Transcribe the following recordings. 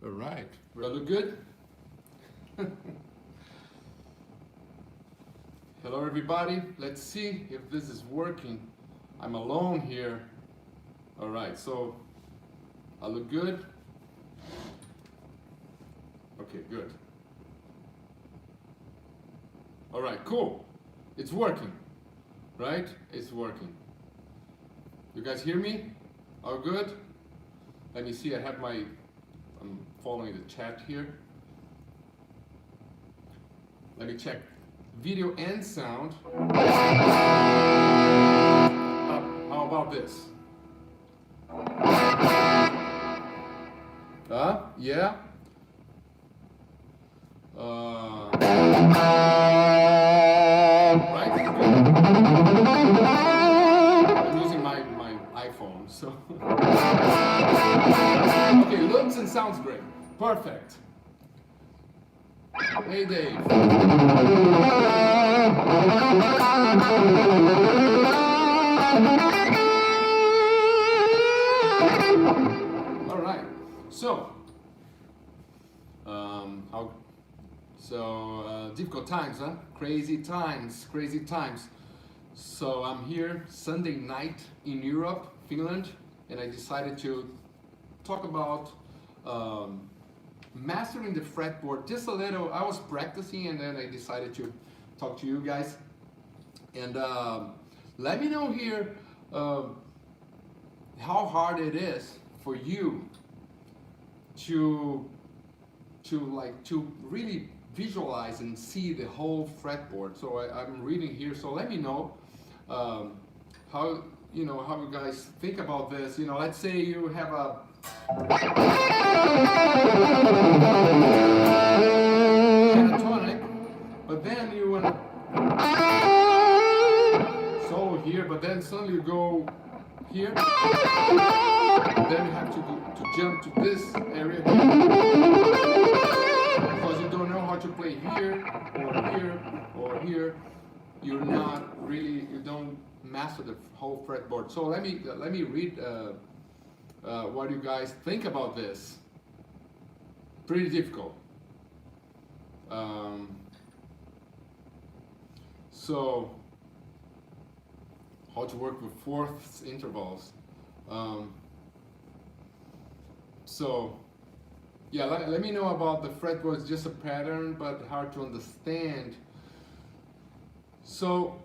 All right. Do I look good? Hello, everybody. Let's see if this is working. I'm alone here. All right, so I look good. Okay, good. All right, cool. It's working, right? It's working. You guys hear me? All good? Let me see, I'm following the chat here. Let me check video and sound. How about this? Yeah? Right? I'm using my iPhone, so. Okay, looks and sounds great. Perfect. Hey, Dave. All right. So, difficult times, huh? Crazy times, crazy times. So I'm here Sunday night in Europe, Finland, and I decided to talk about mastering the fretboard just a little. I was practicing and then I decided to talk to you guys. And let me know here how hard it is for you to really visualize and see the whole fretboard. So I'm reading here, so let me know how you guys think about this. Let's say you have a pentatonic, but then you want to solo here, but then suddenly you go here, then you have to jump to this area here, because you don't know how to play here or here or here. You don't master the whole fretboard. So let me read what you guys think about this. Pretty difficult. So how to work with fourths intervals. So yeah, let me know about the fretboard. It's just a pattern, but hard to understand. So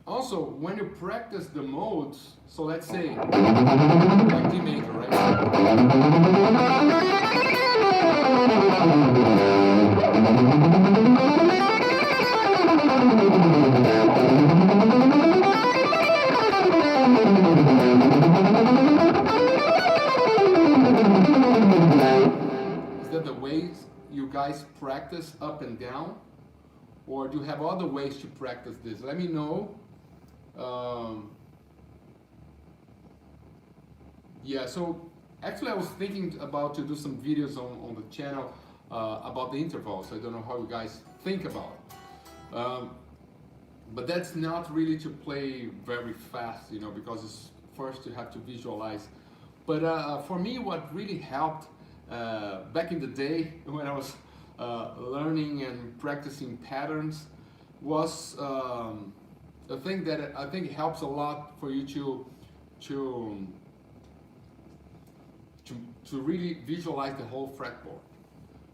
also, when you practice the modes, so let's say like D major, right? Is that the ways you guys practice up and down? Or do you have other ways to practice this? Let me know. Yeah, so actually I was thinking about to do some videos on the channel about the intervals. I don't know how you guys think about it. But that's not really to play very fast, because it's first you have to visualize. But for me, what really helped back in the day when I was learning and practicing patterns was the thing that I think helps a lot for you to really visualize the whole fretboard.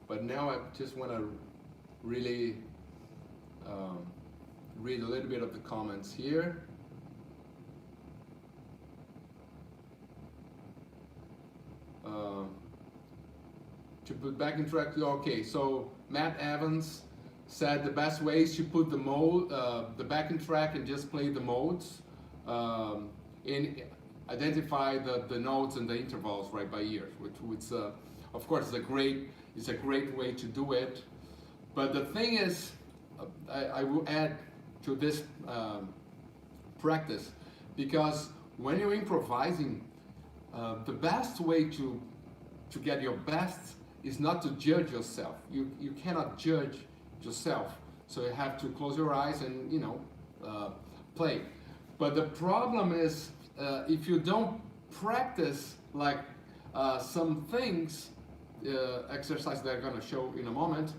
But now I just want to really read a little bit of the comments here. To put backing track, okay, so Matt Evans said the best way is to put the backing track and just play the modes and identify the notes and the intervals right by ear, which of course is a great way to do it. But the thing is, I will add to this practice, because when you're improvising, the best way to get your best is not to judge yourself. You cannot judge yourself, so you have to close your eyes and play. But the problem is if you don't practice like some things, exercise that I'm gonna show in a moment,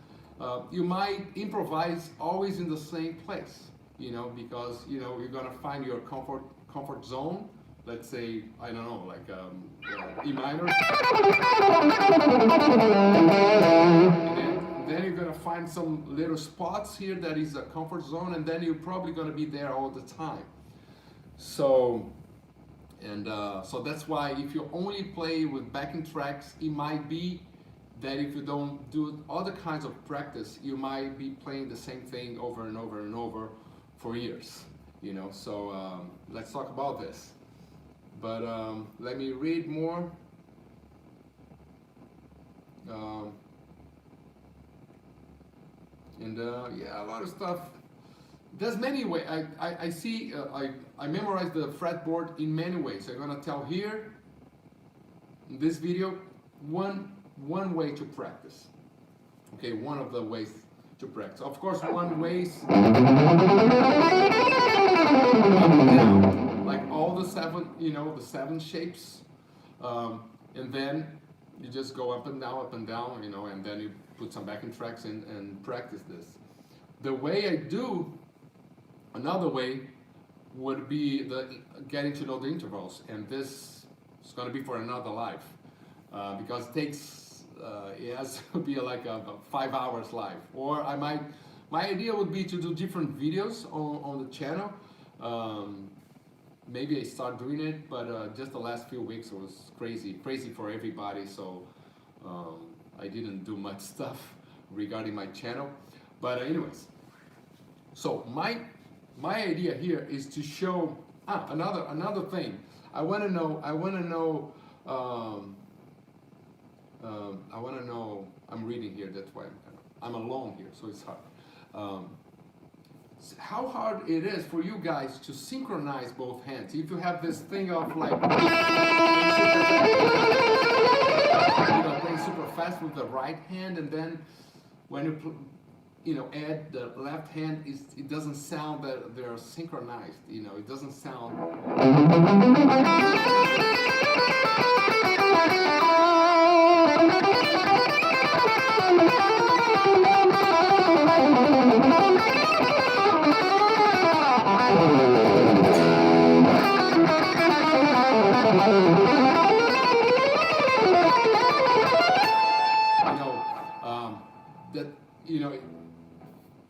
you might improvise always in the same place, because you're gonna find your comfort zone. Let's say, I don't know, like E minor. And then you're gonna find some little spots here that is a comfort zone, and then you're probably gonna be there all the time. So that's why if you only play with backing tracks, it might be that if you don't do other kinds of practice, you might be playing the same thing over and over and over for years. So let's talk about this. But let me read more. Yeah, a lot of stuff. There's many ways. I see. I memorized the fretboard in many ways. I'm gonna tell here in this video one way to practice. Okay, one of the ways to practice. Of course, one way is up and down, like all the seven, the seven shapes, and then you just go up and down, and then you put some backing tracks in and practice this. The way I do, another way would be getting to know the intervals, and this is going to be for another live, because it has to be like a 5 hours live. Or my idea would be to do different videos on the channel. Maybe I start doing it, but just the last few weeks it was crazy for everybody, so I didn't do much stuff regarding my channel. But anyways, so my idea here is to show another thing. I want to know. I'm reading here. That's why I'm alone here, so it's hard. How hard it is for you guys to synchronize both hands. If you have this thing of like playing super fast with the right hand, and then when you add the left hand, it doesn't sound that they're synchronized. It doesn't sound.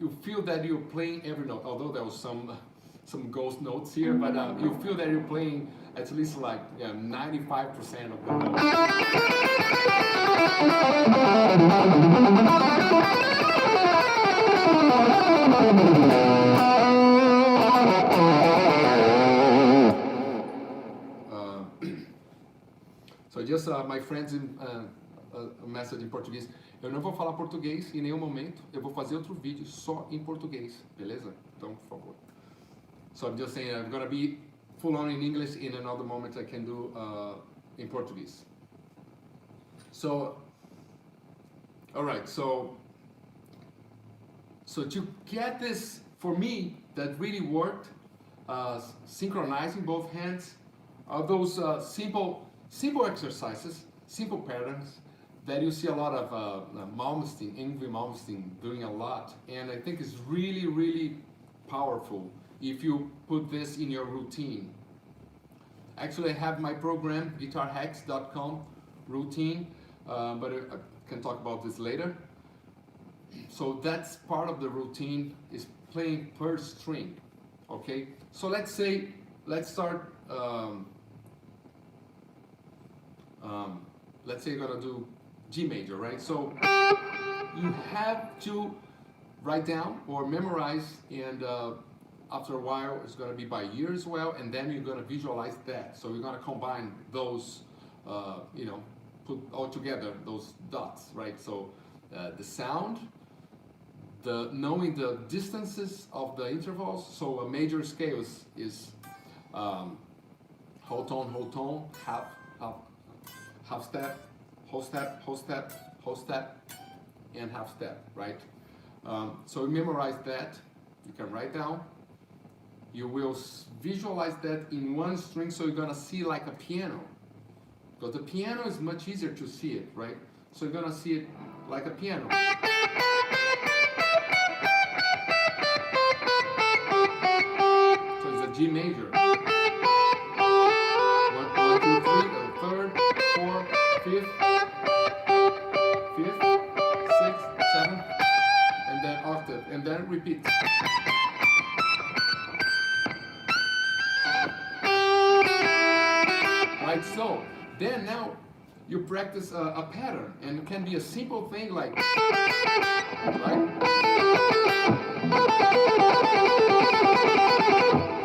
You feel that you're playing every note, although there was some ghost notes here, but you feel that you're playing at least like 95% of the notes. So just my friends, a message in Portuguese. Eu não vou falar português em nenhum momento. Eu vou fazer outro vídeo só em português, beleza? Então, por favor. So I'm just saying I'm gonna be full on in English. In another moment, I can do in Portuguese. So, all right. So to get this, for me, that really worked. Synchronizing both hands are those simple exercises, simple patterns that you see a lot of Ingrid Malmsteen doing a lot, and I think it's really, really powerful if you put this in your routine. Actually, I have my program, guitarhacks.com routine, but I can talk about this later. So that's part of the routine, is playing per string, okay? So let's start, let's say you're gonna do G major, right? So you have to write down or memorize, and after a while it's going to be by ear as well, and then you're going to visualize that. So you're going to combine those, put all together those dots, right? So the sound, knowing the distances of the intervals. So a major scale is whole tone, half step, whole step, whole step, whole step, and half step, right? So you memorize that, you can write down. You will visualize that in one string, so you're gonna see like a piano. Because the piano is much easier to see it, right? So you're gonna see it like a piano. So it's a G major. One, two, three, third, fourth, fifth, sixth, seventh, and then octave, and then repeat. Right, so then now you practice a pattern, and it can be a simple thing like, right?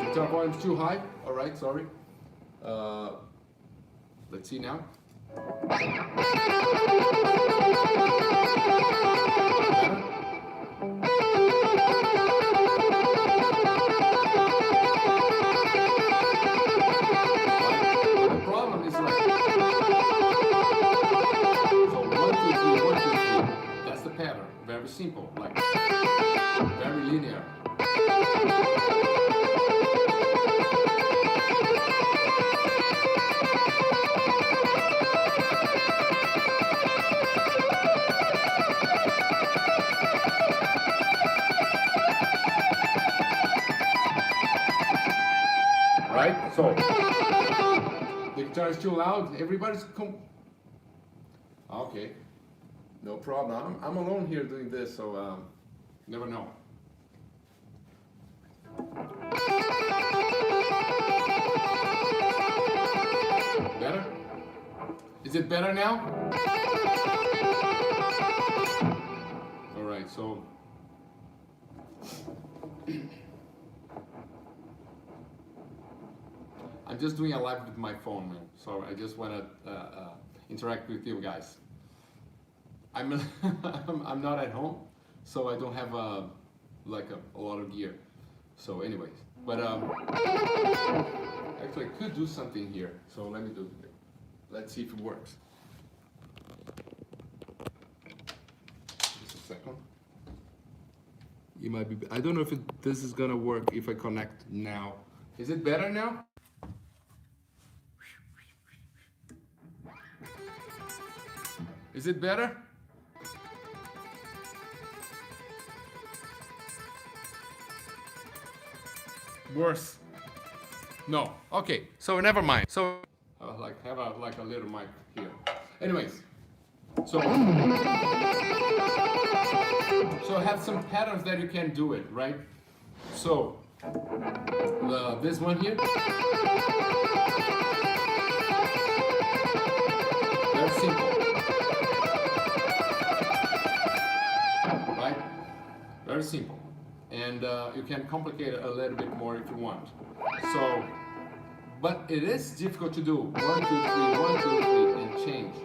Guitar volume's too high. All right, sorry. Let's see now. The problem is like, so 1, 2, 3, 1, 2, 3. That's the pattern. Very simple, like very linear. Right? So the guitar is too loud. Everybody's okay. No problem. I'm alone here doing this, so never know. Better? Is it better now? All right. So. I'm just doing a live with my phone, man. So I just want to interact with you guys. I'm I'm not at home, so I don't have like a lot of gear. So, anyways, but actually I could do something here. So let me do it. Let's see if it works. Just a second. You might be. I don't know if this is gonna work if I connect now. Is it better now? Is it better? Worse? No. Okay. So never mind. So like have a little mic here. Anyways, so have some patterns that you can do it, right? So this one here. Very simple. Very simple, and you can complicate it a little bit more if you want. So, but it is difficult to do 1, 2, 3, 1, 2, 3, and change.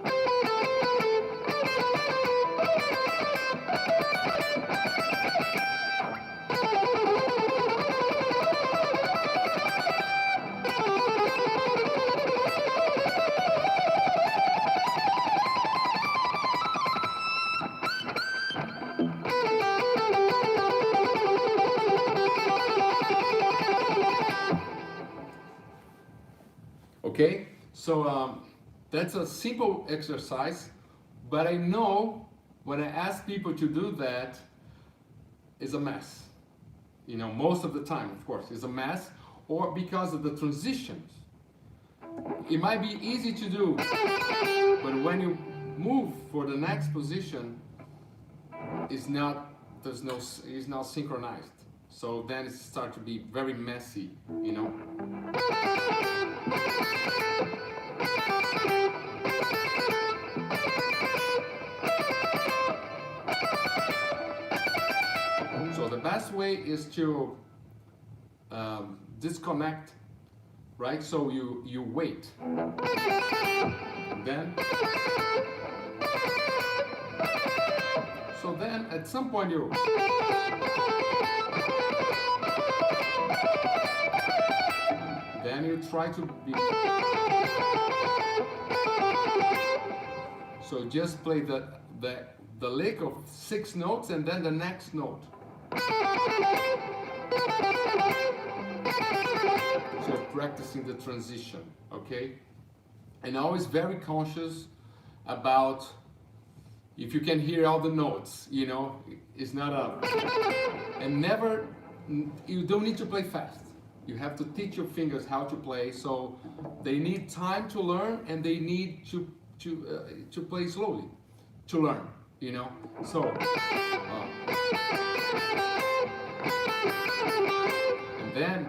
Okay, so that's a simple exercise, but I know when I ask people to do that, it's a mess. You know, most of the time, of course, it's a mess, or because of the transitions. It might be easy to do, but when you move for the next position, it's not synchronized. So then it starts to be very messy, you know. So the best way is to disconnect, right? So you wait, and then so then at some point you try to be, so just play the lick of 6 notes and then the next note. So practicing the transition, okay? And always very conscious about if you can hear all the notes, you know, it's not a, and never, you don't need to play fast. You have to teach your fingers how to play, so they need time to learn, and they need to play slowly to learn, you know. So, and then,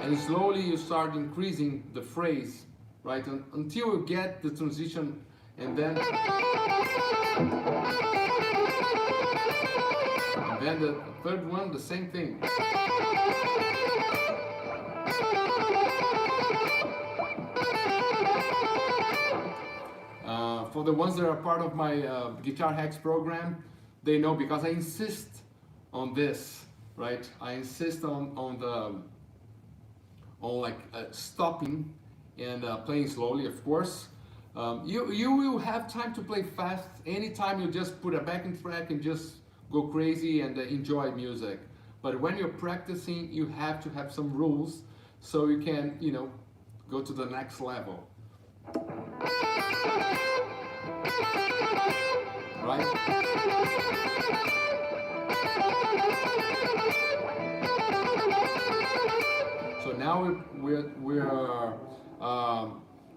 and slowly you start increasing the phrase, right, until you get the transition, and then the third one, the same thing. For the ones that are part of my Guitar Hacks program, they know, because I insist on this, right? I insist on like stopping and playing slowly, of course. You will have time to play fast anytime you just put a backing track and just go crazy and enjoy music. But when you're practicing, you have to have some rules so you can, you know, go to the next level. Right? So now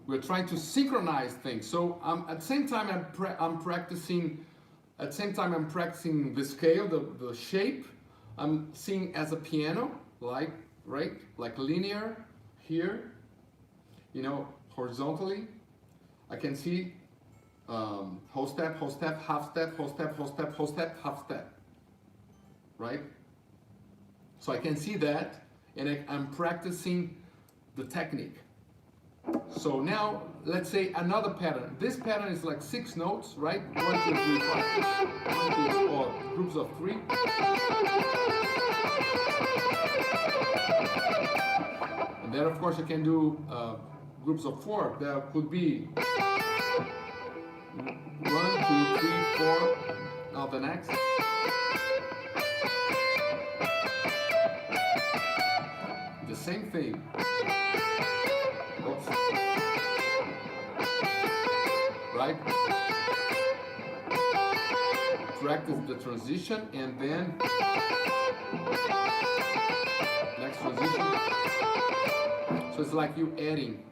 we're trying to synchronize things. So at the same time I'm practicing. At the same time I'm practicing the scale, the shape. I'm seeing as a piano, like right, like linear here. You know, horizontally. I can see whole step, half step, whole step, whole step, whole step, half step. Right? So I can see that, and I'm practicing the technique. So now, let's say another pattern. This pattern is like 6 notes, right? 1, 2, 3, 4, 1, 2, or groups of 3. And then, of course, you can do groups of 4. There could be 1, 2, 3, 4. Now the next. The same thing. Oops. Right? Practice the transition, and then next transition. So it's like you adding,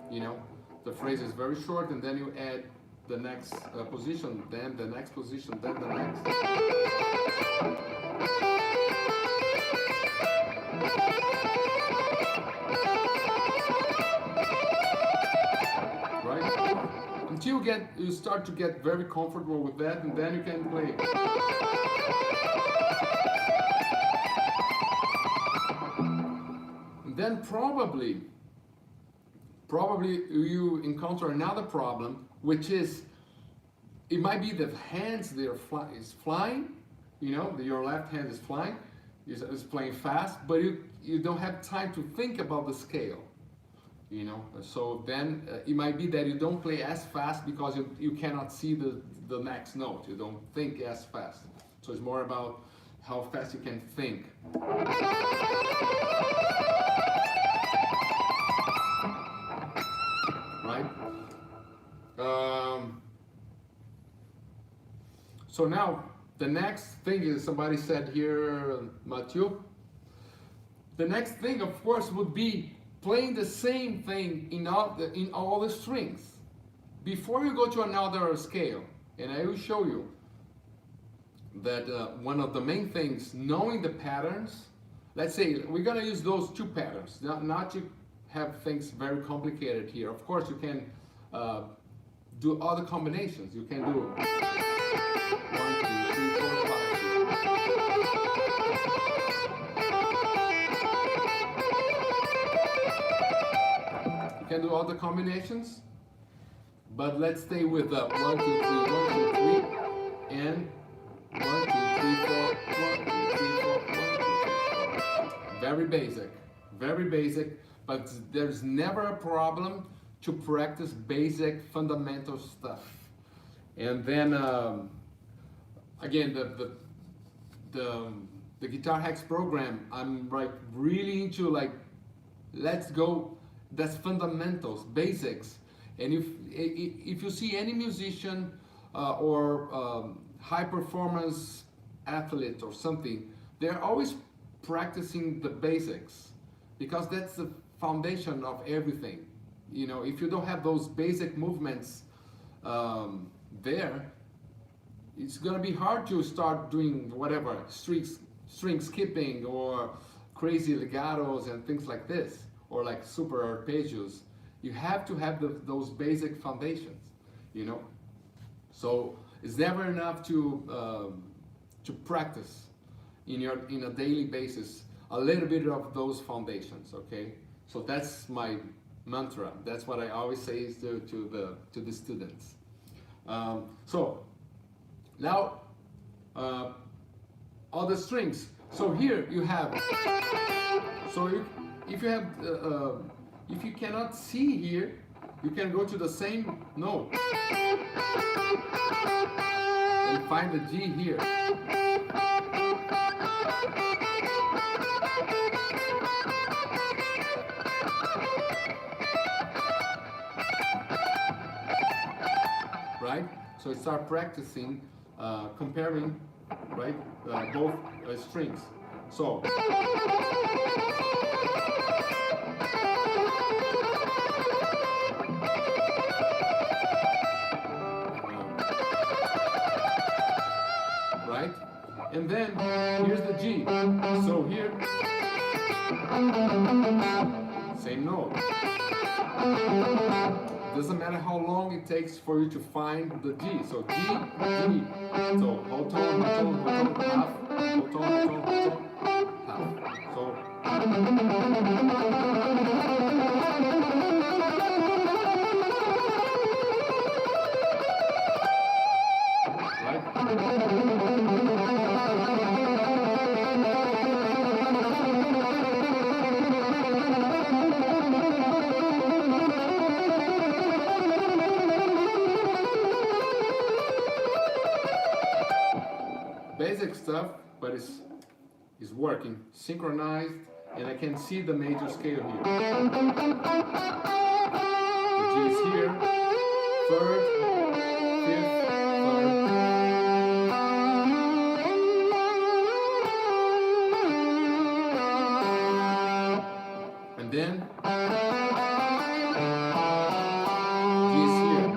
you know, the phrase is very short, and then you add the next position, then the next position, then the next. Right? Until you start to get very comfortable with that, and then you can play. And then probably you encounter another problem, which is it might be the hands is flying, you know, your left hand is flying, is playing fast, but you don't have time to think about the scale, you know. So then it might be that you don't play as fast because you cannot see the next note. You don't think as fast. So it's more about how fast you can think. Right? So now the next thing is, somebody said here, Mathieu, the next thing of course would be playing the same thing in all the strings before you go to another scale. And I will show you that one of the main things, knowing the patterns. Let's say we're gonna use those 2 patterns, not to have things very complicated here. Of course you can do other combinations. You can do 1, 2, 3, 4, 5. You can do other combinations, but let's stay with 1, 2, 3, 1, 2, 3, and 1, 2, 3, 4, 1, 2, 3, 4, 1, 2, 3, 4. Very basic, but there's never a problem to practice basic fundamental stuff. And then again, the Guitar Hacks program, I'm like really into like Let's go. That's fundamentals, basics. And if you see any musician or high performance athlete or something, they're always practicing the basics because that's the foundation of everything. You know, if you don't have those basic movements there, it's gonna be hard to start doing whatever string skipping or crazy legatos and things like this, or like super arpeggios. You have to have those basic foundations, you know. So it's never enough to practice in a daily basis a little bit of those foundations. Okay, so that's my mantra. That's what I always say to the students. So now all the strings. So here you have. So if you have if you cannot see here, you can go to the same note and find the G here. Right? So start practicing, comparing, right, both strings. So. Right? And then here's the G. So here, same note. Doesn't matter how long it takes for you to find the G. So G, G. So whole tone, half, whole tone, half. So. Basic stuff, but it's working, synchronized, and I can see the major scale here. The G is here, third, fifth, third. And then G is here.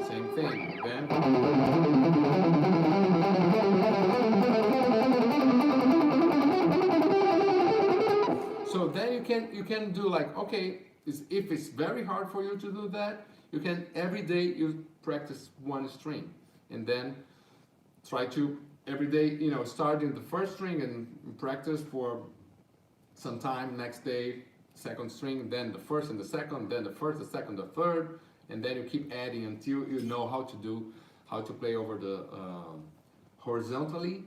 Same thing. Then so then you can do like, okay, if it's very hard for you to do that, you can every day you practice one string, and then try to every day, you know, start in the first string and practice for some time. Next day, second string, then the first and the second, then the first, the second, the third, and then you keep adding until you know how to play over the horizontally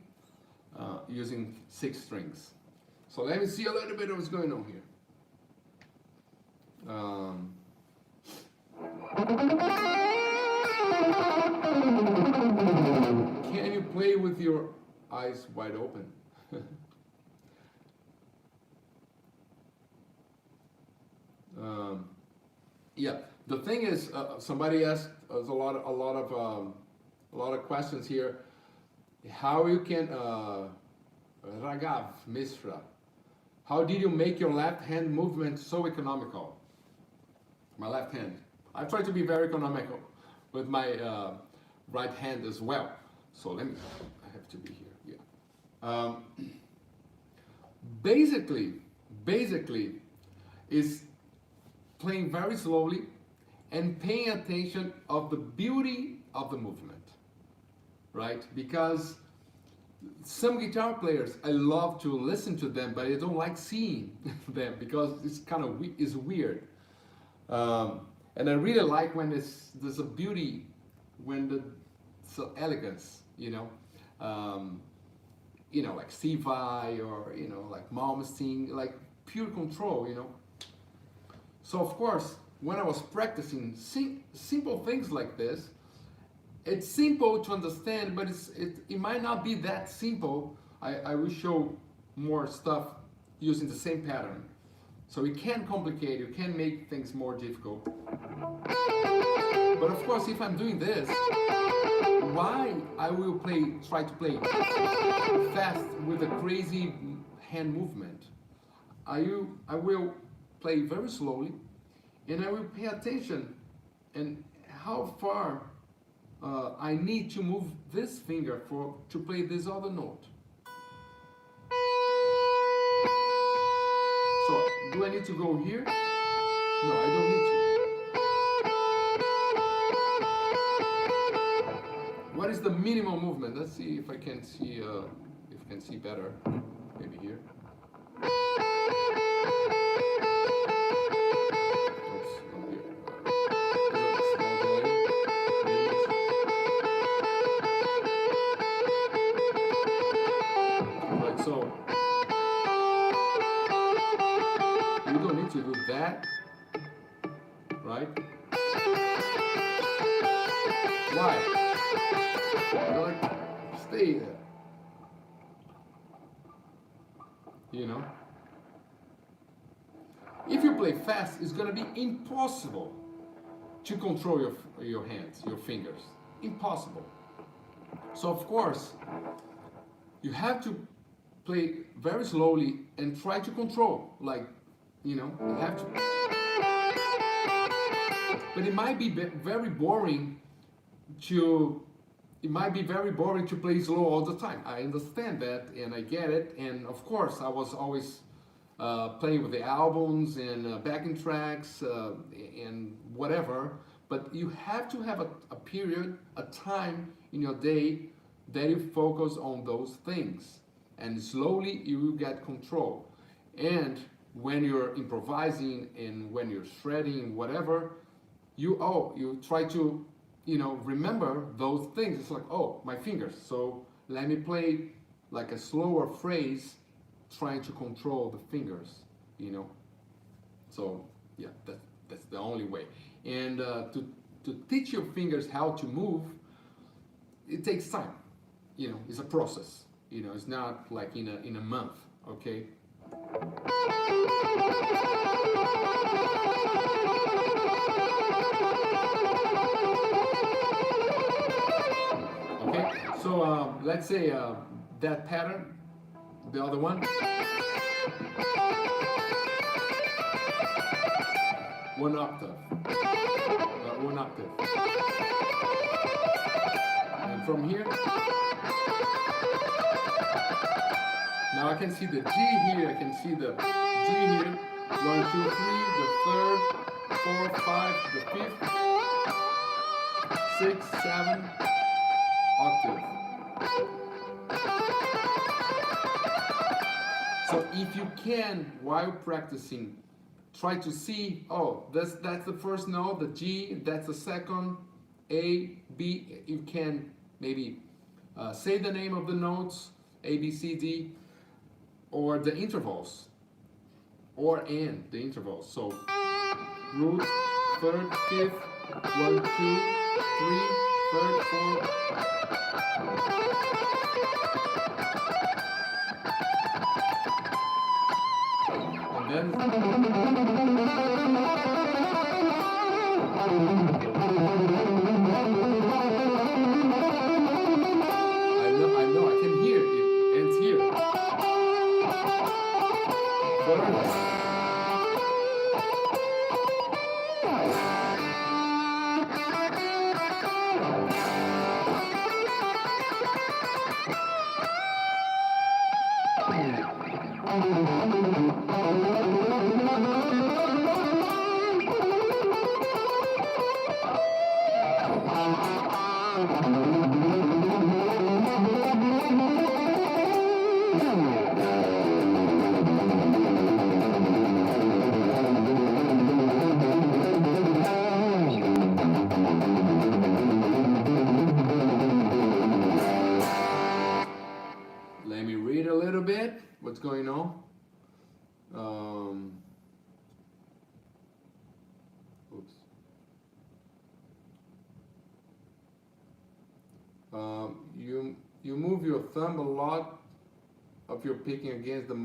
using 6 strings. So let me see a little bit of what's going on here. Can you play with your eyes wide open? Yeah, the thing is, somebody asked us a lot of questions here. How you can Raghav Mishra? How did you make your left hand movement so economical? My left hand. I try to be very economical with my right hand as well. So I have to be here. Yeah. Basically, is playing very slowly and paying attention of the beauty of the movement, right? Because some guitar players, I love to listen to them, but I don't like seeing them because it's kind of it's weird. And I really like when there's a beauty, when there's elegance, you know, like Steve Vai or, you know, like Malmsteen, like pure control, you know. So of course, when I was practicing simple things like this, it's simple to understand, but it might not be that simple. I will show more stuff using the same pattern. So it can complicate, you can make things more difficult. But of course, if I'm doing this, why I will try to play fast with a crazy hand movement. I will play very slowly, and I will pay attention and how far I need to move this finger to play this other note. So, do I need to go here? No, I don't need to. What is the minimal movement? Let's see if I can see better. Maybe here. Oops, not here. Right, so you don't need to do that, right? Why? Like, stay there. You know? If you play fast, it's gonna be impossible to control your hands, your fingers. Impossible. So of course, you have to play very slowly and try to control, like, you know, you have to. But it might be very boring to play slow all the time. I understand that and I get it. And of course, I was always playing with the albums and backing tracks and whatever. But you have to have a period, a time in your day that you focus on those things. And slowly you will get control. And when you're improvising and when you're shredding, whatever, you try to, you know, remember those things. It's like, oh, my fingers. So let me play like a slower phrase, trying to control the fingers, you know. So yeah, that's the only way. And to teach your fingers how to move, it takes time. You know, it's a process. You know, it's not like in a month. Okay. Okay, so let's say that pattern, the other one, one octave, and from here, now I can see the G here, I can see the G here, 1, 2, 3, the third, 4, 5, the fifth, 6, 7, octave. So if you can, while practicing, try to see, oh, that's the first note, the G, that's the second, A, B, you can maybe say the name of the notes, A, B, C, D, or the intervals, or and the intervals. So root, third, fifth, 1, 2, 3, third, 4. And then I know, I can hear it ends here. Let me read a little bit what's going on. Oops. You move your thumb a lot of your picking against the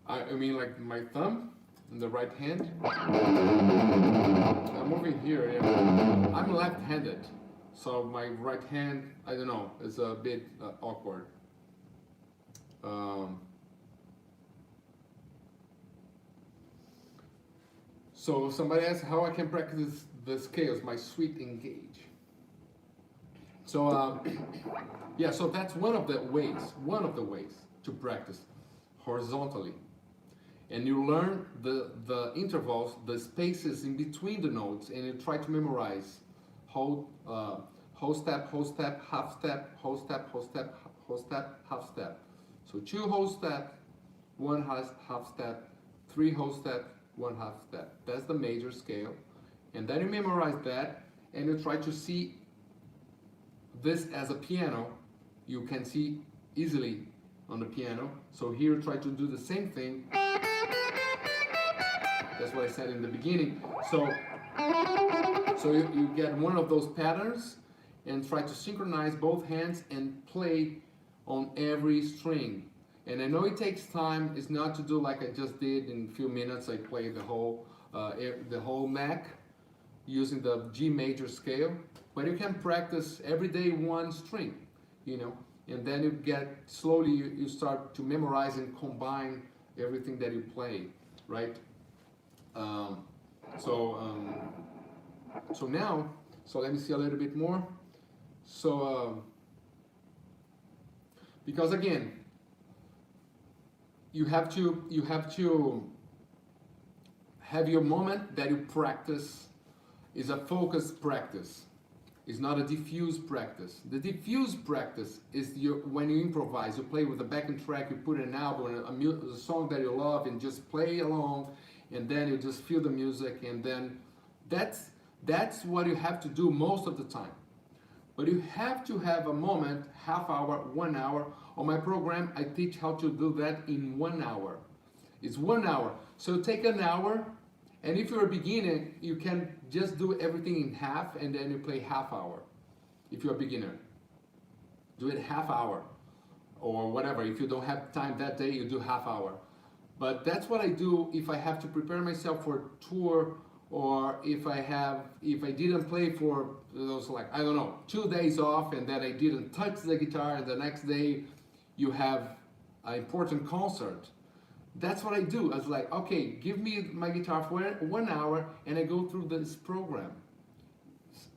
I mean like my thumb in the right hand. I'm moving here, yeah. I'm left-handed, so my right hand, I don't know, is a bit awkward. So somebody asked how I can practice the scales, my sweet engage. So yeah, so that's one of the ways to practice horizontally. And you learn the intervals, the spaces in between the notes, and you try to memorize whole step, half step, whole step, whole step, whole step, half step. So 2 whole step, 1 half step, 3 whole step, 1 half step. That's the major scale. And then you memorize that, and you try to see this as a piano. You can see easily on the piano. So here try to do the same thing. That's what I said in the beginning. So you get one of those patterns and try to synchronize both hands and play on every string. And I know it takes time. It's not to do like I just did in a few minutes. I played the whole Mac using the G major scale. But you can practice every day one string, you know, and then you get slowly you start to memorize and combine everything that you play, right? So now, so let me see a little bit more. So because again, you have to have your moment that you practice is a focused practice. It's not a diffuse practice. The diffuse practice is when you improvise, you play with a backing track, you put an album, a song that you love, and just play along, and then you just feel the music, and then that's what you have to do most of the time. But you have to have a moment, half hour, 1 hour. On my program, I teach how to do that in 1 hour. It's 1 hour. So take an hour, and if you're a beginner, you can just do everything in half, and then you play half hour. If you're a beginner, do it half hour, or whatever. If you don't have time that day, you do half hour. But that's what I do if I have to prepare myself for a tour, or if I didn't play for those, like, I don't know, 2 days off, and then I didn't touch the guitar, and the next day you have an important concert. That's what I do. I was like, okay, give me my guitar for 1 hour, and I go through this program.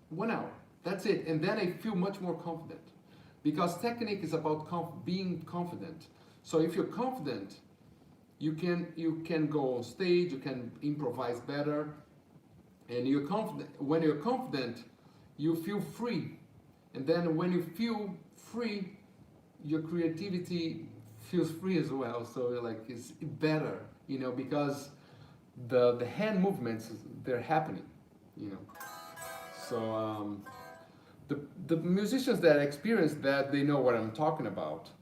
1 hour, that's it. And then I feel much more confident, because technique is about being confident. So if you're confident, you can go on stage, you can improvise better, and you're confident. When you're confident, you feel free, and then when you feel free, your creativity feels free as well. So like it's better, you know, because the hand movements, they're happening, you know. So the musicians that experience that, they know what I'm talking about,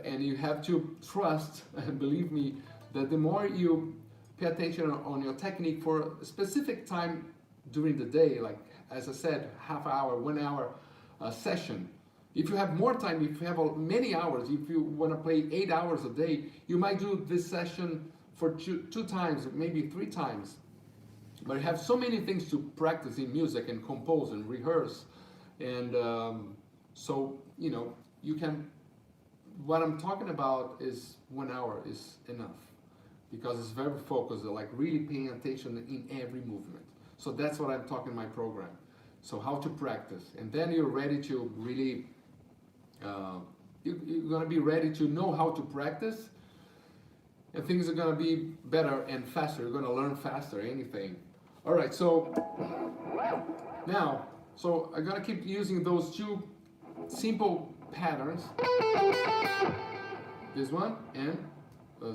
and you have to trust and believe me that the more you pay attention on your technique for a specific time during the day, like as I said, half hour, 1 hour session. If you have more time, if you have many hours, if you want to play 8 hours a day, you might do this session for two times, maybe 3 times. But you have so many things to practice in music and compose and rehearse. And so, you know, you can, what I'm talking about is 1 hour is enough, because it's very focused, like really paying attention in every movement. So that's what I'm talking in my program. So how to practice, and then you're ready to really, you're gonna be ready to know how to practice, and things are gonna be better and faster. You're gonna learn faster, anything. All right, so now, so I'm gonna keep using those 2 simple patterns. This one and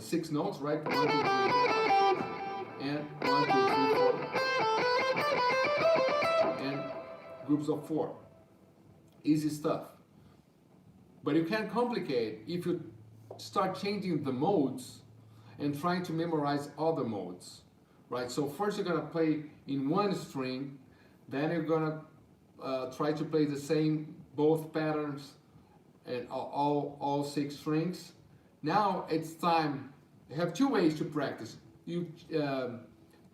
6 notes, right? 1, 2, 3, 4, and 1, 2, 3, 4, and groups of 4. Easy stuff. But you can complicate if you start changing the modes and trying to memorize other modes, right? So first you're gonna play in one string, Then you're gonna try to play the same both patterns and all 6 strings. Now it's time. You have 2 ways to practice. You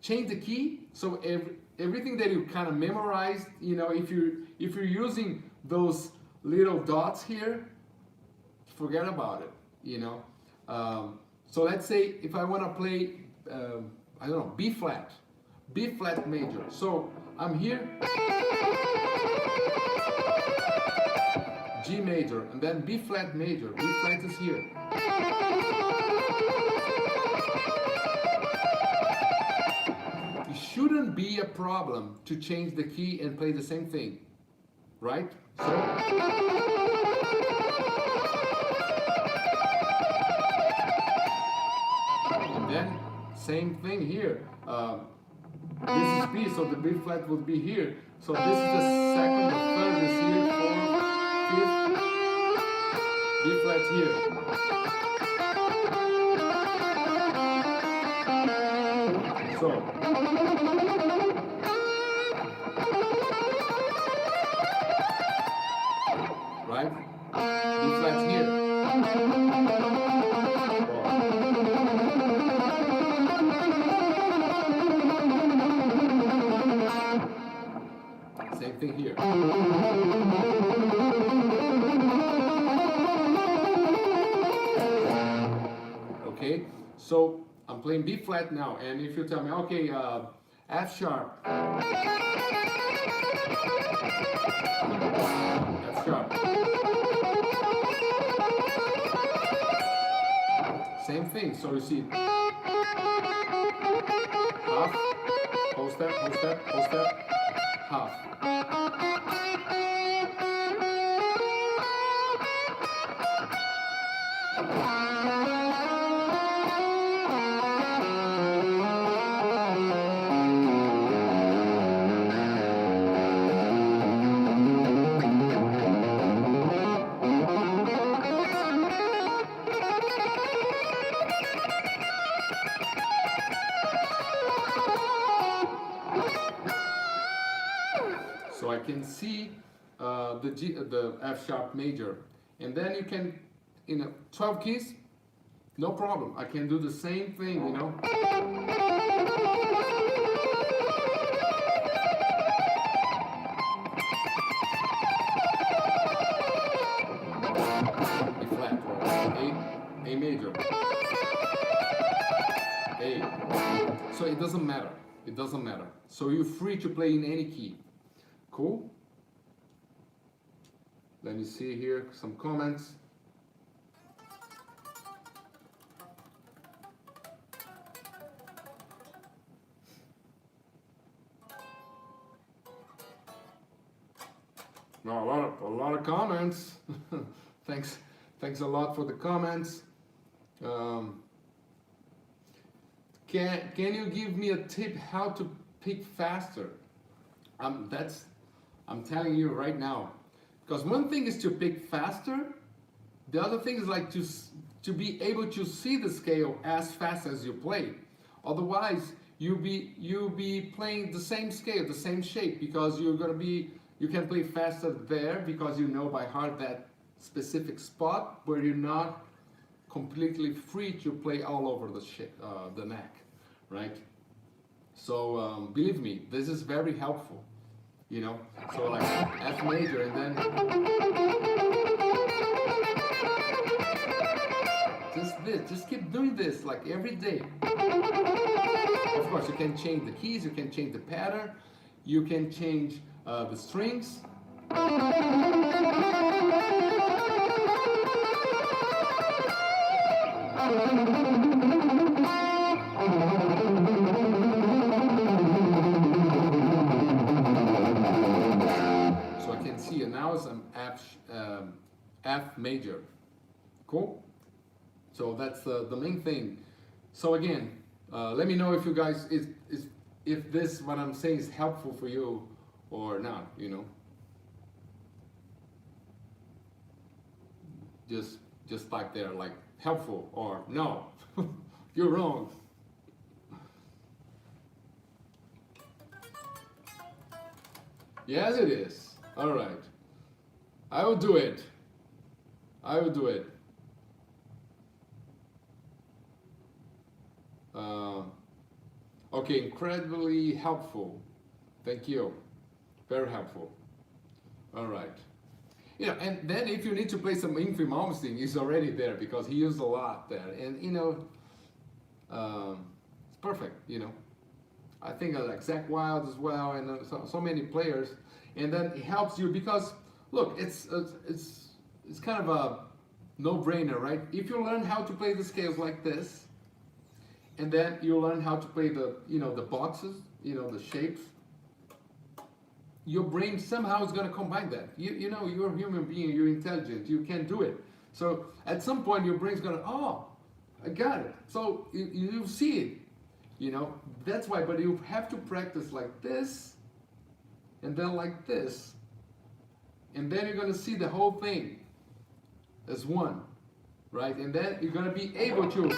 change the key, so everything that you kind of memorized, you know, if you're using those little dots here, forget about it, you know. So let's say if I want to play, I don't know, B flat major. So I'm here, G major, and then B flat major. B flat is here. It shouldn't be a problem to change the key and play the same thing, right? So and then same thing here. This is B, so the B flat would be here. So this is the second, the third is here, fourth, fifth, B flat here. So right? B flat here. Same thing here. Okay, so I'm playing B flat now, and if you tell me, okay, F sharp, F sharp, same thing. So you see, half, whole step, whole step, whole step, half. So I can see the F sharp major, and then you can, 12 keys, no problem. I can do the same thing, you know. A flat, A major, A. So it doesn't matter. It doesn't matter. So you're free to play in any key. Cool. Let me see here some comments. No, a lot of comments. Thanks a lot for the comments. Can you give me a tip how to pick faster? I'm telling you right now, because one thing is to pick faster, the other thing is like to be able to see the scale as fast as you play. Otherwise, you'll be playing the same scale, the same shape, because you can play faster there because you know by heart that specific spot, where you're not completely free to play all over the neck, right? So believe me, this is very helpful. You know, so like F major, and then just keep doing this like every day. Of course, you can change the keys, you can change the pattern, you can change the strings. Now it's an F major. Cool. So that's the main thing. So again, let me know if you guys if this what I'm saying is helpful for you or not. You know, just type there like helpful or no, you're wrong. Yes, it is. All right. I will do it. I will do it. Okay, incredibly helpful. Thank you. Very helpful. All right. You know, and then if you need to play some Ingrid Malmsteen, he's already there because he used a lot there. And, you know, it's perfect, you know. I think like Zach Wild as well, and so many players. And then it helps you because, look, it's kind of a no-brainer, right? If you learn how to play the scales like this, and then you learn how to play the, you know, the boxes, you know, the shapes, your brain somehow is going to combine that. You know, you're a human being, you're intelligent, you can do it. So at some point your brain's going to, oh, I got it. So you see it, you know, that's why, but you have to practice like this, and then like this, and then you're going to see the whole thing as one, right? And then you're going to be able to,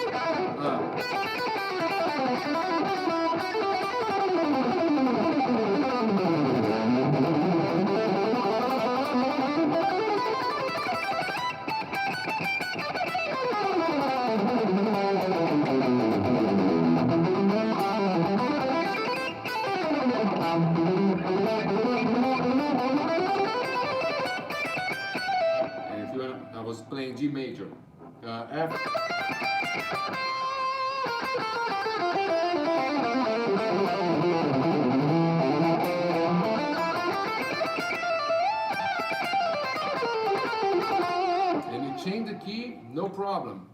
I was playing G major, F. And you change the key, no problem.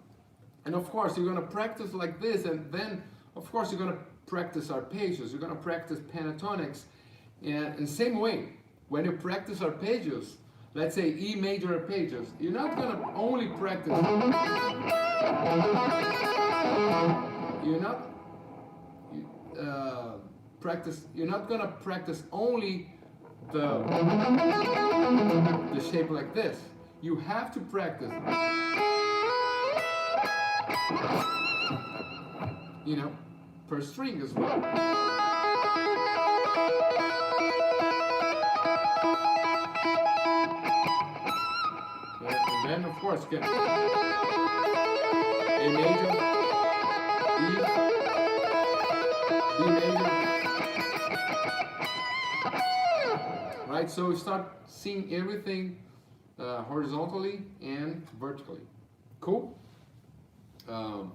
And of course, you're going to practice like this, and then, of course, you're going to practice arpeggios, you're going to practice pentatonics, and in the same way, when you practice arpeggios, let's say E major arpeggios, you're not going to only practice, you're not going to practice only the shape like this. You have to practice, you know, per string as well. And then, of course, you can A major, E, B major, right? So we start seeing everything horizontally and vertically. Cool? And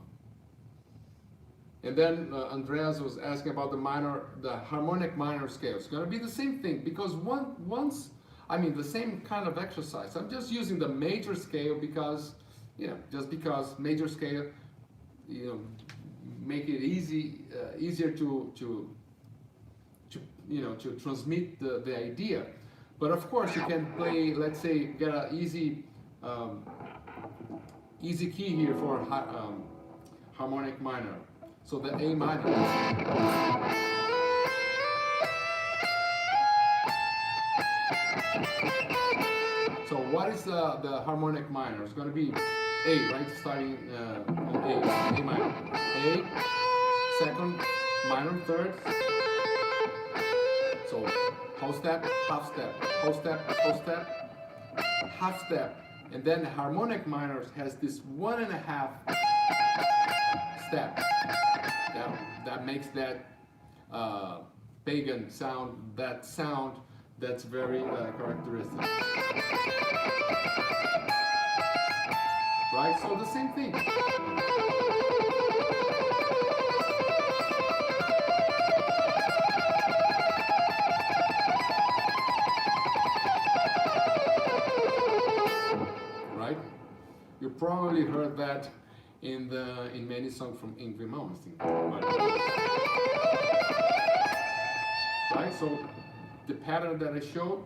then Andreas was asking about the harmonic minor scale. It's going to be the same thing because the same kind of exercise. I'm just using the major scale because, you know, just because major scale, you know, make it easier to transmit the idea. But of course, you can play. Let's say get an easy key here for harmonic minor. So the A minor. So what is the harmonic minor? It's going to be A, right? Starting on A minor. A, second, minor, third. So whole step, half step, whole step, half step. And then the harmonic minor has this 1.5 step. That makes that pagan sound, that's very characteristic. Right? So the same thing. Right? You probably heard that in many songs from Ingrid Malmsteen. Right? So the pattern that I showed.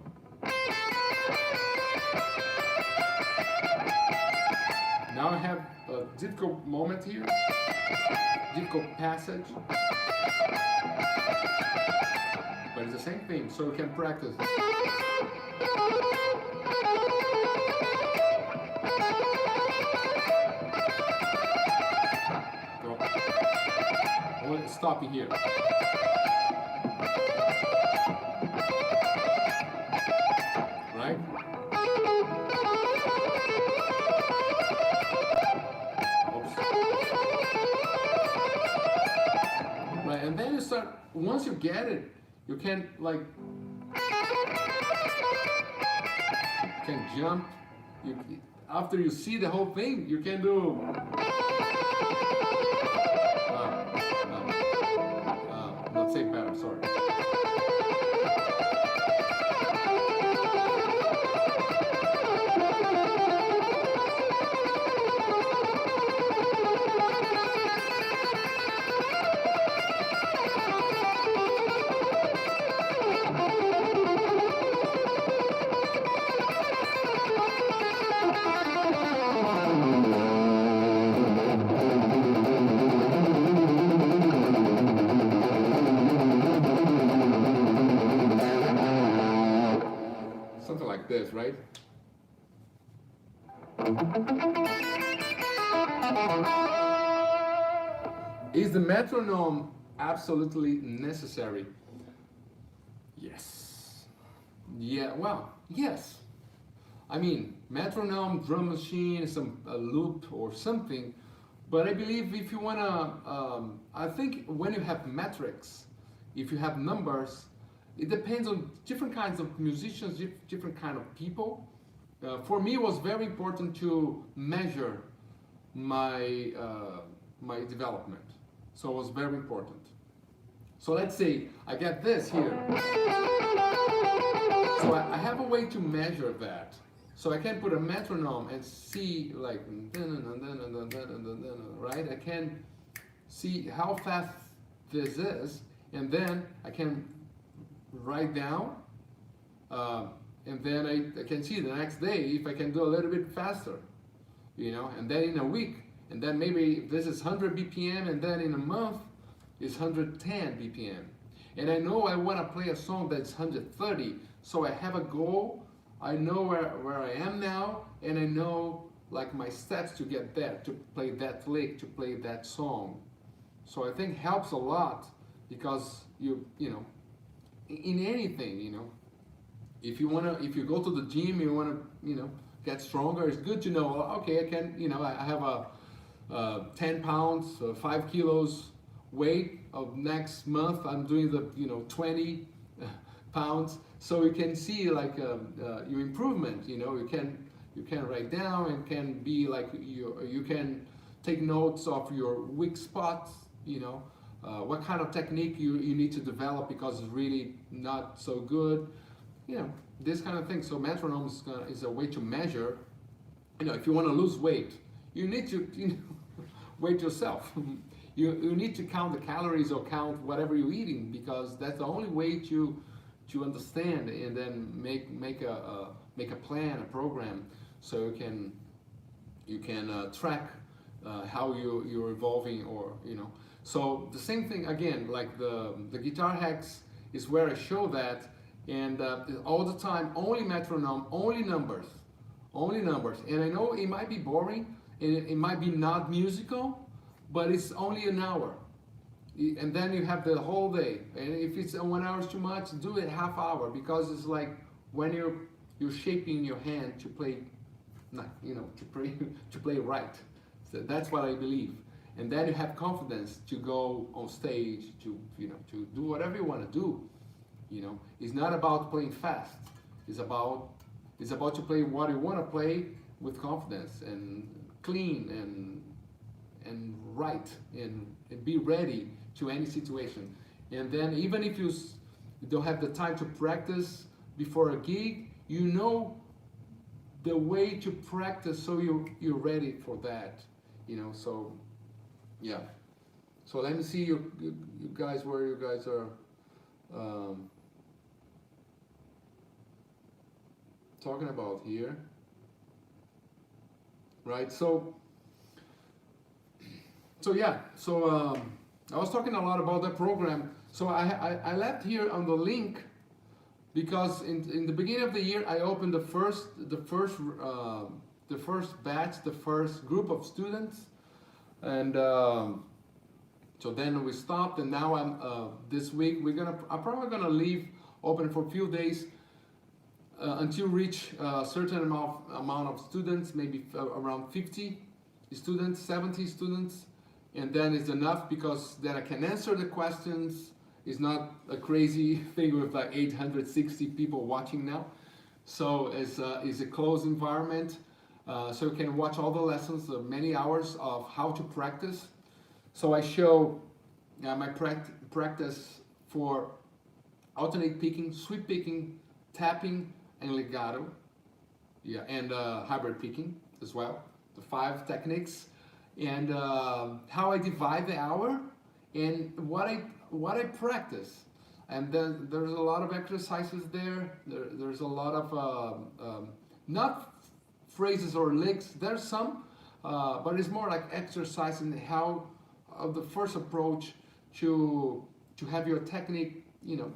Now I have a difficult moment here, difficult passage, but it's the same thing, so we can practice. Go. Stopping here. once you get it, you can like can jump. You, after you see the whole thing, you can do. Not say better. Sorry. Something like this, right? Is the metronome absolutely necessary? Yes. Yeah, well, yes. I mean, metronome, drum machine, some a loop or something, but I believe if you wanna, I think when you have metrics, if you have numbers, it depends on different kinds of musicians, different kind of people. For me, it was very important to measure my my development. So it was very important. So let's say I get this here. So I have a way to measure that. So I can put a metronome and see like, right? I can see how fast this is, and then I can write down, and then I can see the next day if I can do a little bit faster, you know, and then in a week, and then maybe this is 100 BPM, and then in a month it's 110 BPM. And I know I want to play a song that's 130, so I have a goal, I know where I am now, and I know like my steps to get there, to play that lick, to play that song. So I think helps a lot, because you know, in anything, you know, if you go to the gym, you wanna, you know, get stronger, it's good to know, okay, I can, you know, I have a 10 pounds, 5 kilos weight. Of next month I'm doing the, you know, 20 pounds, so you can see like your improvement. You know, you can write down and can be like you can take notes of your weak spots. You know, what kind of technique you need to develop because it's really not so good. You know, this kind of thing. So metronome is a way to measure. You know, if you want to lose weight, you need to, you know, weight yourself. You need to count the calories or count whatever you're eating, because that's the only way to understand and then make a plan, a program, so you can track how you're evolving, or, you know. So the same thing again, like the guitar hacks is where I show that, and all the time only metronome, only numbers, and I know it might be boring and it might be not musical, but it's only an hour, and then you have the whole day. And if it's 1 hour too much, do it half hour, because it's like when you're shaping your hand to play, you know, to play right. So that's what I believe. And then you have confidence to go on stage, to, you know, to do whatever you want to do. You know, it's not about playing fast. It's about to play what you want to play with confidence and clean and right, and be ready to any situation. And then even if you don't have the time to practice before a gig, you know the way to practice, so you're ready for that, you know. So yeah, so let me see you guys, where you guys are talking about here, right? So yeah, so I was talking a lot about the program. So I left here on the link because in the beginning of the year I opened the first batch, the first group of students, and so then we stopped, and now I'm this week I'm probably gonna leave open for a few days until reach a certain amount of students, maybe around 50 students, 70 students. And then it's enough, because then I can answer the questions It's not a crazy thing with like 860 people watching now. So it's a closed environment. So you can watch all the lessons, many hours of how to practice. So I show my practice for alternate picking, sweep picking, tapping, and legato. Yeah, and hybrid picking as well. The 5 techniques, and how I divide the hour, and what I practice. And then there's a lot of exercises there. There's a lot of not phrases or licks. There's some, but it's more like exercise in how the first approach to have your technique. You know,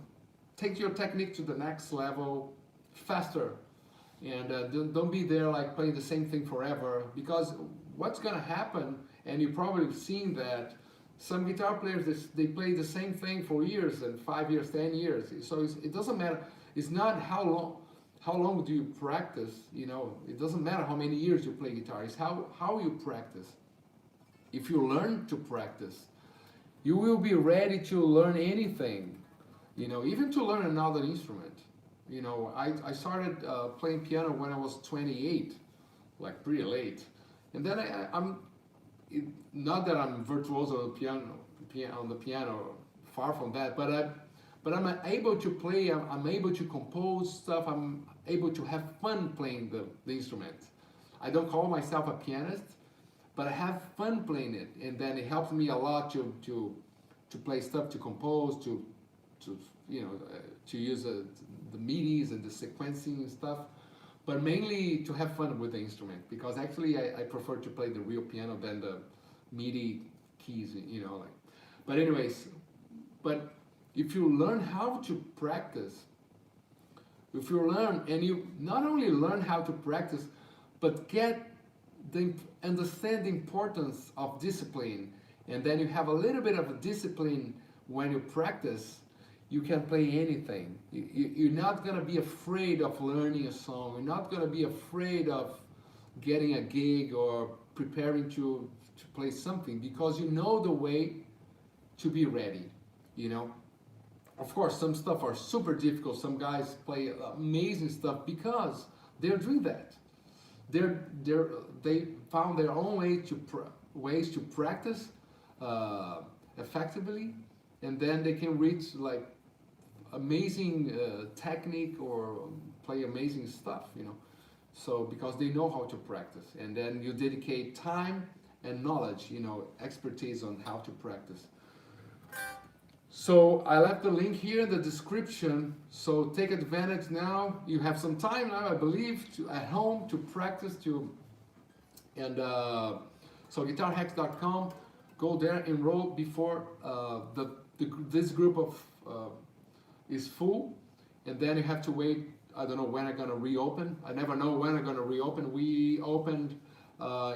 take your technique to the next level faster, and don't be there like playing the same thing forever, because what's gonna happen, and you've probably seen that some guitar players, they play the same thing for years, and 5 years, 10 years. So it doesn't matter. It's not how long do you practice. You know, it doesn't matter how many years you play guitar. It's how you practice. If you learn to practice, you will be ready to learn anything. You know, even to learn another instrument. You know, I started playing piano when I was 28, like pretty late. And then not that I'm virtuoso on the piano, far from that, but I'm able to play, I'm able to compose stuff, I'm able to have fun playing the instrument. I don't call myself a pianist, but I have fun playing it, and then it helps me a lot to play stuff, to compose, to you know, to use the MIDIs and the sequencing and stuff, but mainly to have fun with the instrument, because actually I prefer to play the real piano than the MIDI keys, you know, like. But anyways, but if you learn how to practice, if you learn, and you not only learn how to practice, but understand the importance of discipline, and then you have a little bit of a discipline when you practice, you can play anything. You're not gonna be afraid of learning a song. You're not gonna be afraid of getting a gig or preparing to play something, because you know the way to be ready, you know. Of course, some stuff are super difficult. Some guys play amazing stuff because they're doing that. They found their own ways to practice effectively, and then they can reach like amazing technique or play amazing stuff, you know. So because they know how to practice, and then you dedicate time and knowledge, you know, expertise on how to practice. So I left the link here in the description, so take advantage now. You have some time now, I believe, at home to practice, and so guitarhacks.com, go there, enroll before this group of is full, and then you have to wait. I don't know when I'm gonna reopen. I never know when I'm gonna reopen. We opened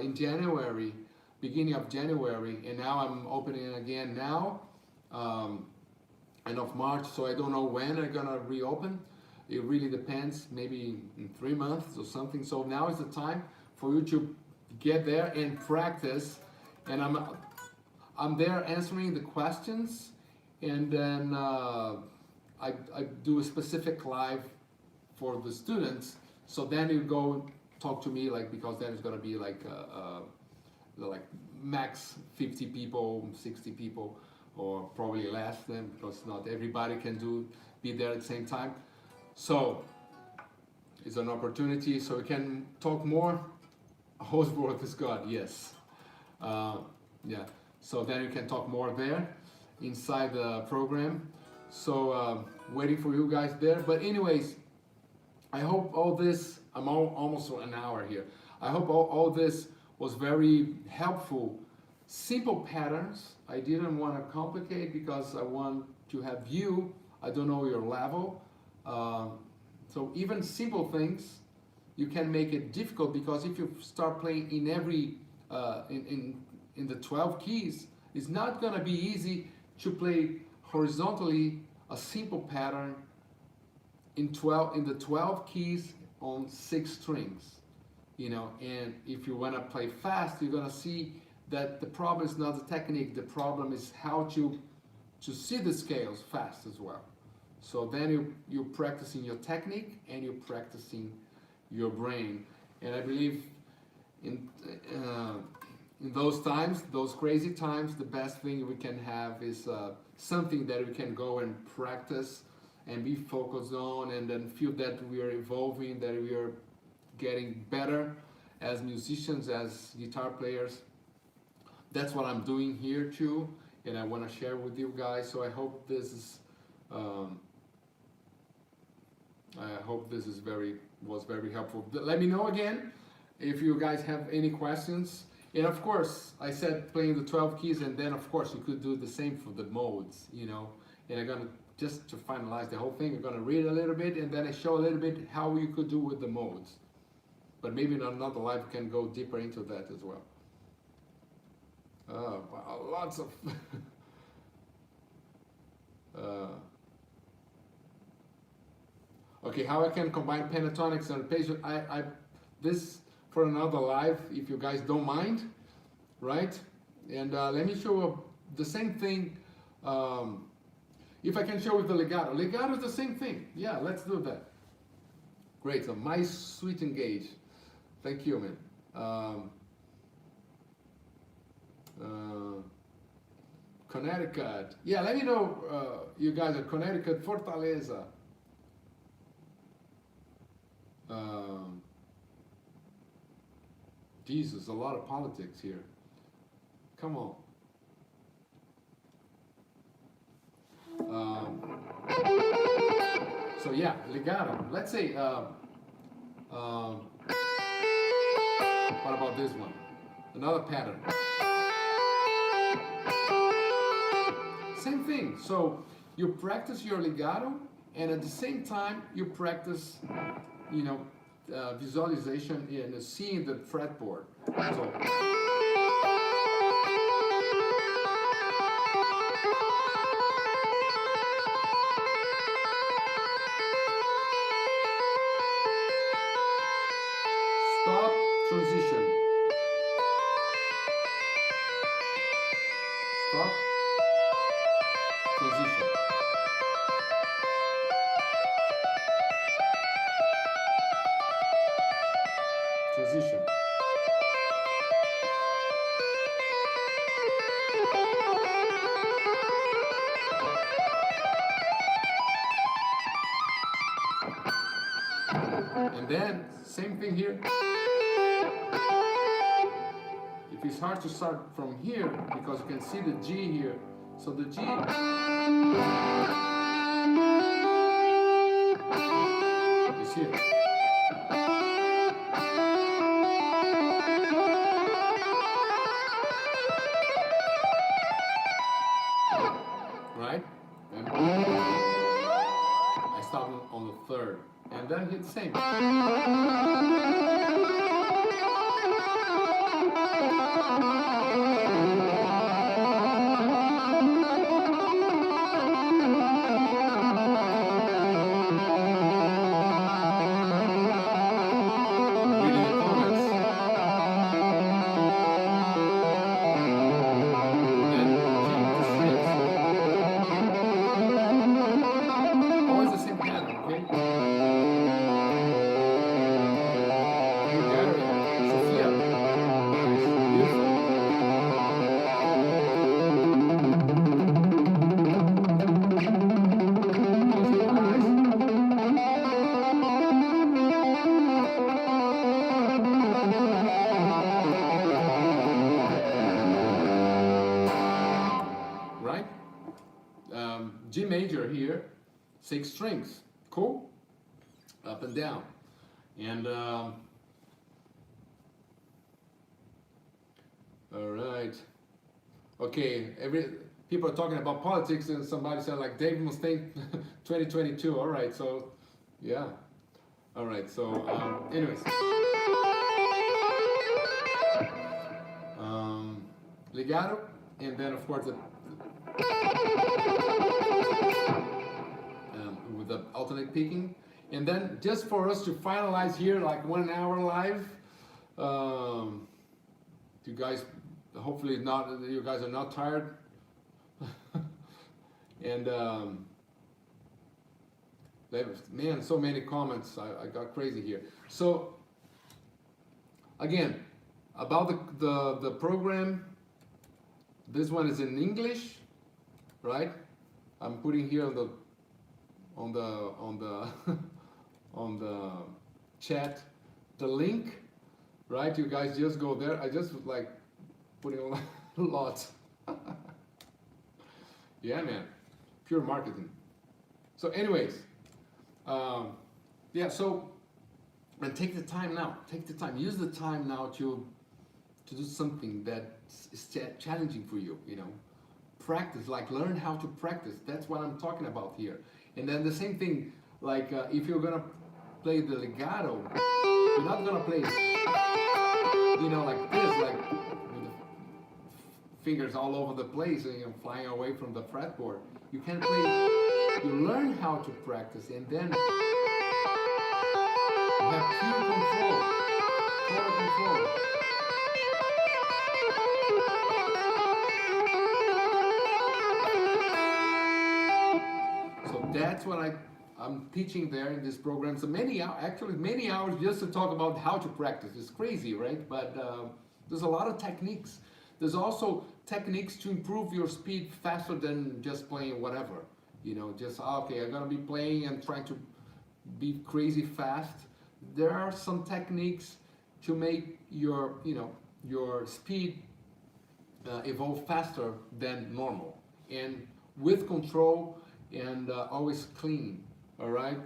in January, beginning of January, and now I'm opening again now, end of March, so I don't know when I'm gonna reopen. It really depends, maybe in 3 months or something. So now is the time for you to get there and practice, and I'm there answering the questions, and then I do a specific live for the students. So then you go talk to me, like, because then it's gonna be like max 50 people, 60 people, or probably less than, because not everybody can be there at the same time. So it's an opportunity, so we can talk more. Hostboard is God, yes. Yeah, so then you can talk more there inside the program. So waiting for you guys there. But anyways, I hope all this, I'm almost an hour here. I hope all this was very helpful. Simple patterns. I didn't want to complicate, because I want to have you. I don't know your level. So even simple things, you can make it difficult, because if you start playing in every in the 12 keys, it's not gonna be easy to play horizontally a simple pattern in the 12 keys on 6 strings, you know. And if you want to play fast, you're gonna see that the problem is not the technique. The problem is how to to see the scales fast as well. So then you're practicing your technique and you're practicing your brain. And I believe in those times, those crazy times, the best thing we can have is something that we can go and practice and be focused on, and then feel that we are evolving, that we are getting better as musicians, as guitar players. That's what I'm doing here too, and I want to share with you guys. So I hope this is was very helpful. Let me know again if you guys have any questions. And of course, I said playing the 12 keys, and then of course you could do the same for the modes, you know. And I'm gonna, just to finalize the whole thing, I'm gonna read a little bit, and then I show a little bit how you could do with the modes. But maybe in another live we can go deeper into that as well. Wow, lots of okay, how I can combine pentatonics and arpeggios. This for another live, if you guys don't mind, right? And let me show the same thing. If I can show with the legato. Legato is the same thing. Yeah, let's do that. Great. So my sweet engage. Thank you, man. Connecticut. Yeah, let me know, you guys are Connecticut, Fortaleza. Jesus, a lot of politics here. Come on. So yeah, legato. Let's say, what about this one? Another pattern. Same thing. So you practice your legato, and at the same time you practice, you know, visualization and seeing the fretboard. So, stop, transition. Stop, transition. Transition. And then, same thing here. If it's hard to start from here, because you can see the G here, so the G is here. Right? And I stop on the third, and then hit the same. G major here, 6 strings, cool, up and down, and all right, okay, people are talking about politics, and somebody said like Dave Mustaine 2022, all right, so yeah, all right, so anyways, legato, and then of course with the alternate picking, and then just for us to finalize here, like 1 hour live, you guys, hopefully not, you guys are not tired. And man, so many comments. I got crazy here. So again, about the program, this one is in English, right? I'm putting here on the chat the link, right? You guys just go there. I just like putting a lot. Yeah, man, pure marketing. So anyways, yeah, so, and take the time now, use the time now to do something that is challenging for you, you know. Practice, like learn how to practice. That's what I'm talking about here. And then the same thing, like if you're gonna play the legato, you're not gonna play, you know, like this, like with the fingers all over the place and, you know, flying away from the fretboard. You can play, you learn how to practice, and then you have pure control, total control. So that's what I'm teaching there in this program. So many hours just to talk about how to practice. It's crazy, right? But there's a lot of techniques. There's also techniques to improve your speed faster than just playing whatever. You know, just, okay, I'm gonna be playing and trying to be crazy fast. There are some techniques to make your, you know, your speed evolve faster than normal, and with control, and always clean. All right.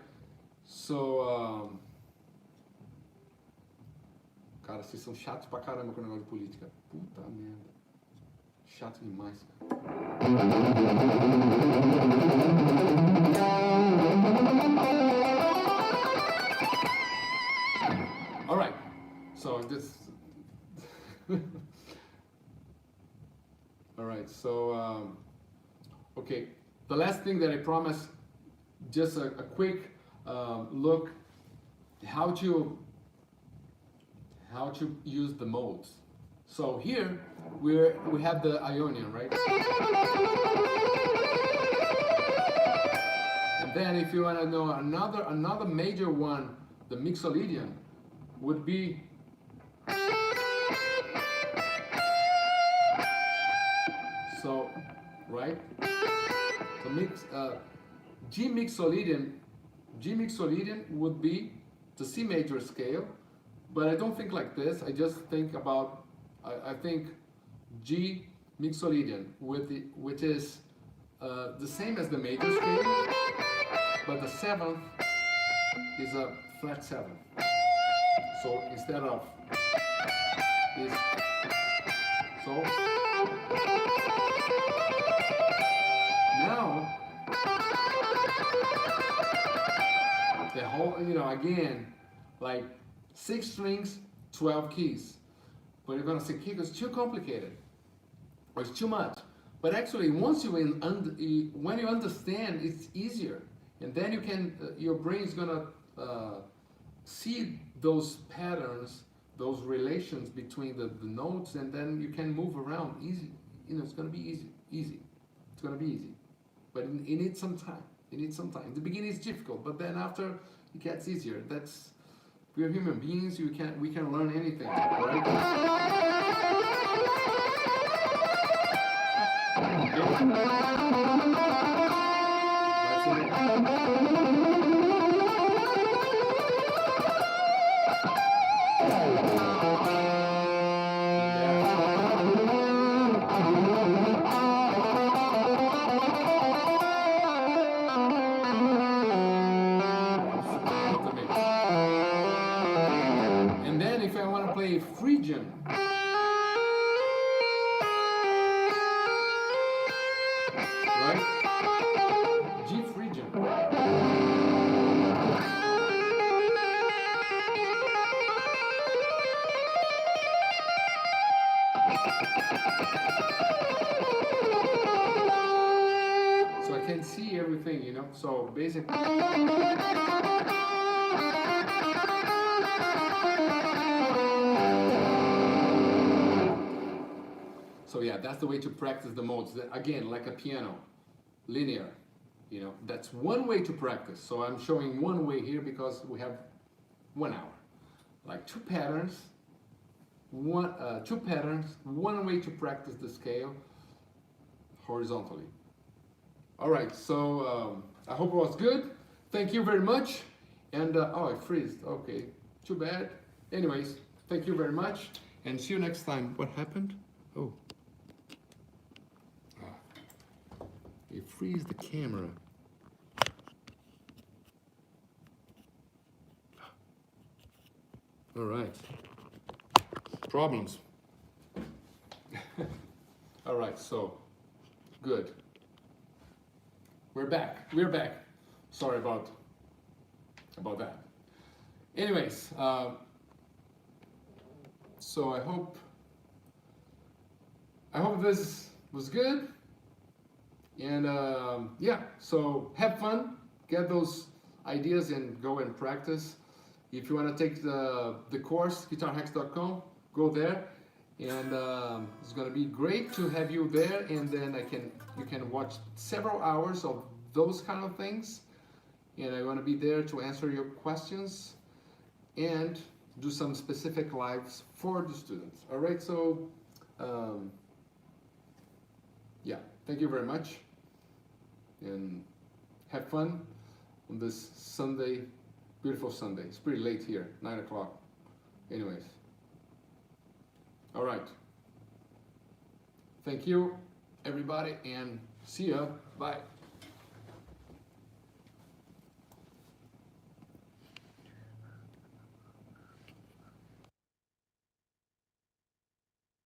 So, cara, vocês são chatos pra caramba com o negócio de política. Puta merda. Chato demais, cara. All right. So this. All right. So, okay. The last thing that I promised, just a quick look how to use the modes. So here we have the Ionian, right? And then if you want to know another major one, the Mixolydian would be so, right? So G Mixolydian would be the C major scale, but I don't think like this. I just think about, I think G Mixolydian which is the same as the major scale, but the seventh is a flat seventh. So instead of this, so now the whole, you know, again, like 6 strings, 12 keys. But you're gonna say, Kiko, it's too complicated, or it's too much. But actually, once when you understand, it's easier, and then you can, your brain's gonna see those patterns, those relations between the notes, and then you can move around easy. You know, it's gonna be easy. It's gonna be easy, but it needs some time. It needs some time. In the beginning, it's difficult, but then after, it gets easier. That's, we're human beings. We can learn anything, right? And then if I want to play Phrygian, right? G Phrygian. So I can see everything, you know. So basically. So yeah, that's the way to practice the modes. Again, like a piano. linear. You know, that's one way to practice. So I'm showing one way here because we have 1 hour. Like two patterns, one way to practice the scale horizontally. All right, so I hope it was good. Thank you very much. And oh, I freezed. Okay, too bad. Anyways, thank you very much, and see you next time. What happened? Oh, it freeze the camera. All right, problems. All right, so good. We're back. We're back. Sorry about that. Anyways, so I hope this was good. And yeah, so have fun, get those ideas, and go and practice. If you want to take the course, guitarhacks.com, go there, and it's going to be great to have you there. And then you can watch several hours of those kind of things, and I want to be there to answer your questions and do some specific lives for the students. All right, so yeah, thank you very much, and have fun on this Sunday, beautiful Sunday. It's pretty late here, 9 o'clock. Anyways, all right. Thank you, everybody, and see ya. Bye.